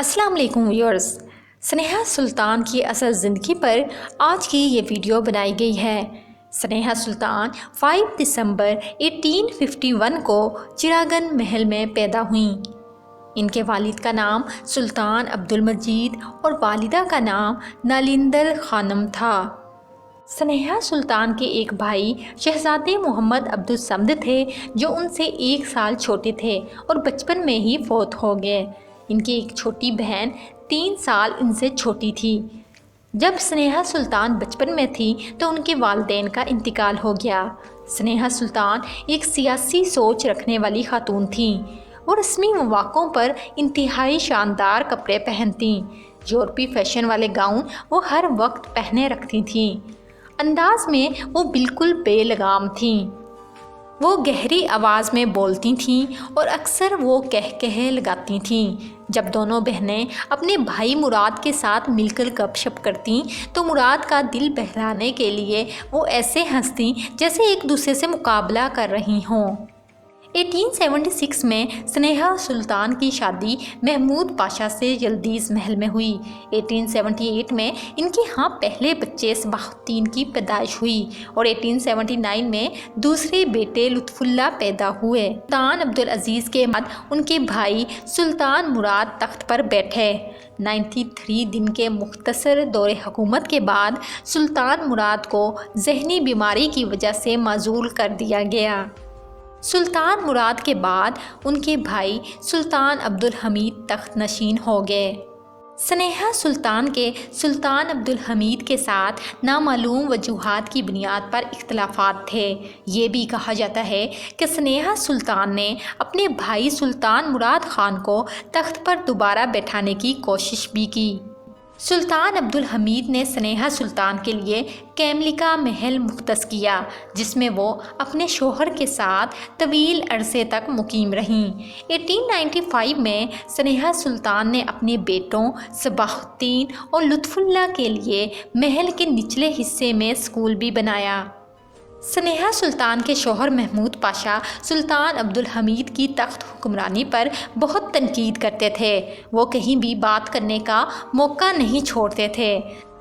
السلام علیکم ویورز، سنیہا سلطان کی اصل زندگی پر آج کی یہ ویڈیو بنائی گئی ہے۔ سنیہا سلطان 5 دسمبر 1851 کو چراگن محل میں پیدا ہوئیں۔ ان کے والد کا نام سلطان عبدالمجید اور والدہ کا نام نالیندر خانم تھا۔ سنیہا سلطان کے ایک بھائی شہزادے محمد عبدالصمد تھے جو ان سے 1 سال چھوٹے تھے اور بچپن میں ہی فوت ہو گئے۔ ان کی ایک چھوٹی بہن 3 سال ان سے چھوٹی تھی۔ جب سنیہا سلطان بچپن میں تھی تو ان کے والدین کا انتقال ہو گیا۔ سنیہا سلطان ایک سیاسی سوچ رکھنے والی خاتون تھیں اور رسمی مواقعوں پر انتہائی شاندار کپڑے پہنتیں۔ یورپی فیشن والے گاؤن وہ ہر وقت پہنے رکھتی تھیں۔ انداز میں وہ بالکل بے لگام تھیں۔ وہ گہری آواز میں بولتی تھیں اور اکثر وہ کہے لگاتی تھیں۔ جب دونوں بہنیں اپنے بھائی مراد کے ساتھ مل کر گپ شپ کرتیں تو مراد کا دل بہلانے کے لیے وہ ایسے ہنستیں جیسے ایک دوسرے سے مقابلہ کر رہی ہوں۔ 1876 میں سنیہا سلطان کی شادی محمود پاشا سے یلدیز محل میں ہوئی۔ 1878 میں ان کے ہاں پہلے بچے صباح الدین کی پیدائش ہوئی اور 1879 میں دوسرے بیٹے لطف اللہ پیدا ہوئے۔ سلطان عبدالعزیز کے بعد ان کے بھائی سلطان مراد تخت پر بیٹھے۔ 93 دن کے مختصر دور حکومت کے بعد سلطان مراد کو ذہنی بیماری کی وجہ سے معزول کر دیا گیا۔ سلطان مراد کے بعد ان کے بھائی سلطان عبدالحمید تخت نشین ہو گئے۔ سنیہا سلطان کے سلطان عبدالحمید کے ساتھ نامعلوم وجوہات کی بنیاد پر اختلافات تھے۔ یہ بھی کہا جاتا ہے کہ سنیہا سلطان نے اپنے بھائی سلطان مراد خان کو تخت پر دوبارہ بیٹھانے کی کوشش بھی کی۔ سلطان عبدالحمید نے سنیہا سلطان کے لیے کیملکا محل مختص کیا جس میں وہ اپنے شوہر کے ساتھ طویل عرصے تک مقیم رہیں۔ 1895 میں سنیہا سلطان نے اپنے بیٹوں صباح الدین اور لطف اللہ کے لیے محل کے نچلے حصے میں اسکول بھی بنایا۔ سنیہا سلطان کے شوہر محمود پاشا سلطان عبدالحمید کی تخت حکمرانی پر بہت تنقید کرتے تھے۔ وہ کہیں بھی بات کرنے کا موقع نہیں چھوڑتے تھے۔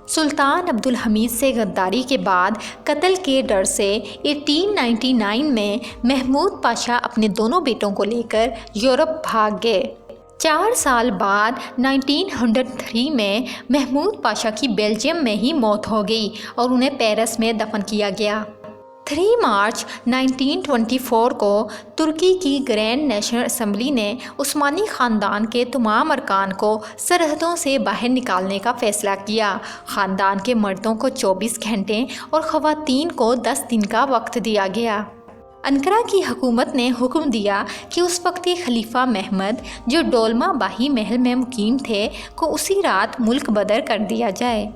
سلطان عبدالحمید سے غداری کے بعد قتل کے ڈر سے 1899 میں محمود پاشا اپنے دونوں بیٹوں کو لے کر یورپ بھاگ گئے۔ 4 سال بعد 1903 میں محمود پاشا کی بیلجیم میں ہی موت ہو گئی اور انہیں پیرس میں دفن کیا گیا۔ 3 مارچ 1924 کو ترکی کی گرینڈ نیشنل اسمبلی نے عثمانی خاندان کے تمام ارکان کو سرحدوں سے باہر نکالنے کا فیصلہ کیا۔ خاندان کے مردوں کو 24 گھنٹے اور خواتین کو 10 دن کا وقت دیا گیا۔ انقرہ کی حکومت نے حکم دیا کہ اس وقتی خلیفہ محمد جو ڈولما باہی محل میں مقیم تھے کو اسی رات ملک بدر کر دیا جائے۔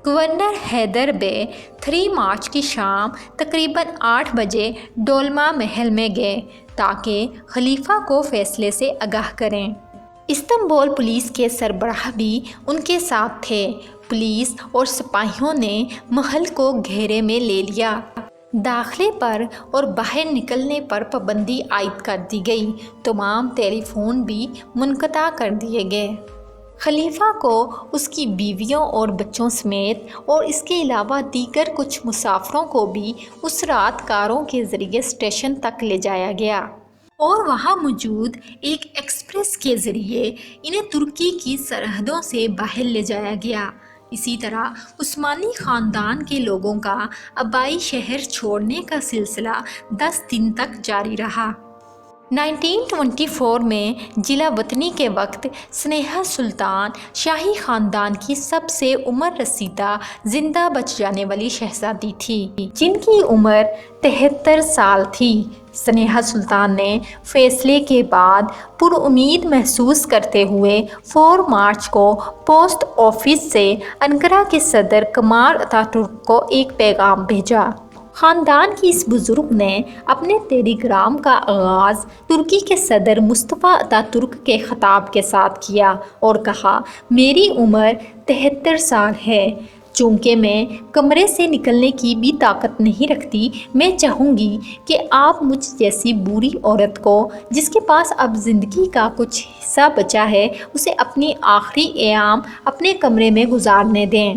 گورنر حیدر بے 3 مارچ کی شام تقریباً 8 بجے ڈولما محل میں گئے تاکہ خلیفہ کو فیصلے سے آگاہ کریں۔ استنبول پولیس کے سربراہ بھی ان کے ساتھ تھے۔ پولیس اور سپاہیوں نے محل کو گھیرے میں لے لیا۔ داخلے پر اور باہر نکلنے پر پابندی عائد کر دی گئی۔ تمام ٹیلی فون بھی منقطع کر دیے گئے۔ خلیفہ کو اس کی بیویوں اور بچوں سمیت اور اس کے علاوہ دیگر کچھ مسافروں کو بھی اس رات کاروں کے ذریعے اسٹیشن تک لے جایا گیا اور وہاں موجود ایک ایکسپریس کے ذریعے انہیں ترکی کی سرحدوں سے باہر لے جایا گیا۔ اسی طرح عثمانی خاندان کے لوگوں کا آبائی شہر چھوڑنے کا سلسلہ 10 دن تک جاری رہا۔ 1924 میں جلا وطنی کے وقت سنیہا سلطان شاہی خاندان کی سب سے عمر رسیدہ زندہ بچ جانے والی شہزادی تھی جن کی عمر 73 سال تھی۔ سنیہا سلطان نے فیصلے کے بعد پر امید محسوس کرتے ہوئے 4 مارچ کو پوسٹ آفس سے انقرہ کے صدر کمال اتاتürk کو ایک پیغام بھیجا۔ خاندان کی اس بزرگ نے اپنے ٹیلی گرام کا آغاز ترکی کے صدر مصطفیٰ اتاتürk کے خطاب کے ساتھ کیا اور کہا، میری عمر 73 سال ہے۔ چونکہ میں کمرے سے نکلنے کی بھی طاقت نہیں رکھتی، میں چاہوں گی کہ آپ مجھ جیسی بوڑھی عورت کو جس کے پاس اب زندگی کا کچھ حصہ بچا ہے اسے اپنی آخری ایام اپنے کمرے میں گزارنے دیں۔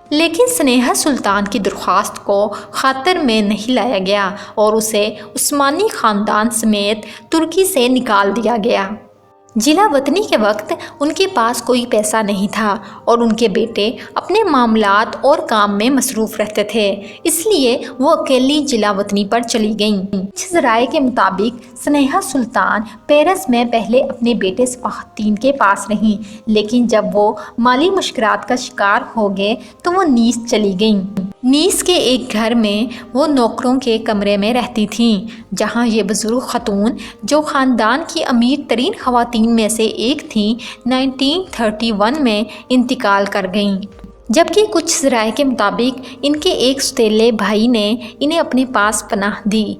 لیکن سنیہا سلطان کی درخواست کو خاطر میں نہیں لایا گیا اور اسے عثمانی خاندان سمیت ترکی سے نکال دیا گیا۔ جلا وطنی کے وقت ان کے پاس کوئی پیسہ نہیں تھا اور ان کے بیٹے اپنے معاملات اور کام میں مصروف رہتے تھے، اس لیے وہ اکیلی جلا وطنی پر چلی گئیں۔ کچھ ذرائع کے مطابق سنیہا سلطان پیرس میں پہلے اپنے بیٹے صفاح الدین کے پاس رہیں، لیکن جب وہ مالی مشکلات کا شکار ہو گئے تو وہ نیس چلی گئیں۔ نیس کے ایک گھر میں وہ نوکروں کے کمرے میں رہتی تھیں، جہاں یہ بزرگ خاتون جو خاندان کی امیر ترین خواتین میں سے ایک تھیں 1931 میں انتقال کر گئیں، جبکہ کچھ ذرائع کے مطابق ان کے ایک سوتیلے بھائی نے انہیں اپنے پاس پناہ دی،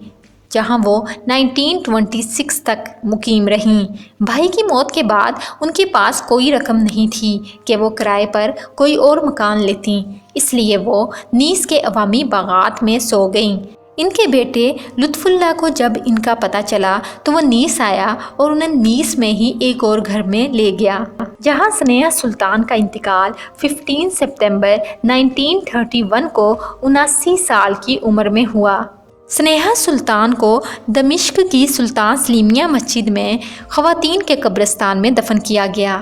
جہاں وہ 1926 تک مقیم رہیں۔ بھائی کی موت کے بعد ان کے پاس کوئی رقم نہیں تھی کہ وہ کرائے پر کوئی اور مکان لیتیں، اس لیے وہ نیس کے عوامی باغات میں سو گئیں۔ ان کے بیٹے لطف اللہ کو جب ان کا پتہ چلا تو وہ نیس آیا اور انہیں نیس میں ہی ایک اور گھر میں لے گیا، جہاں سنیہا سلطان کا انتقال 15 ستمبر 1931 کو 79 سال کی عمر میں ہوا۔ سنیہا سلطان کو دمشق کی سلطان سلیمیہ مسجد میں خواتین کے قبرستان میں دفن کیا گیا۔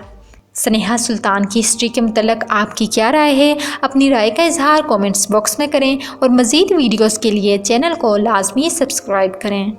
سنیہا سلطان کی ہسٹری کے متعلق آپ کی کیا رائے ہے؟ اپنی رائے کا اظہار کومنٹس باکس میں کریں اور مزید ویڈیوز کے لیے چینل کو لازمی سبسکرائب کریں۔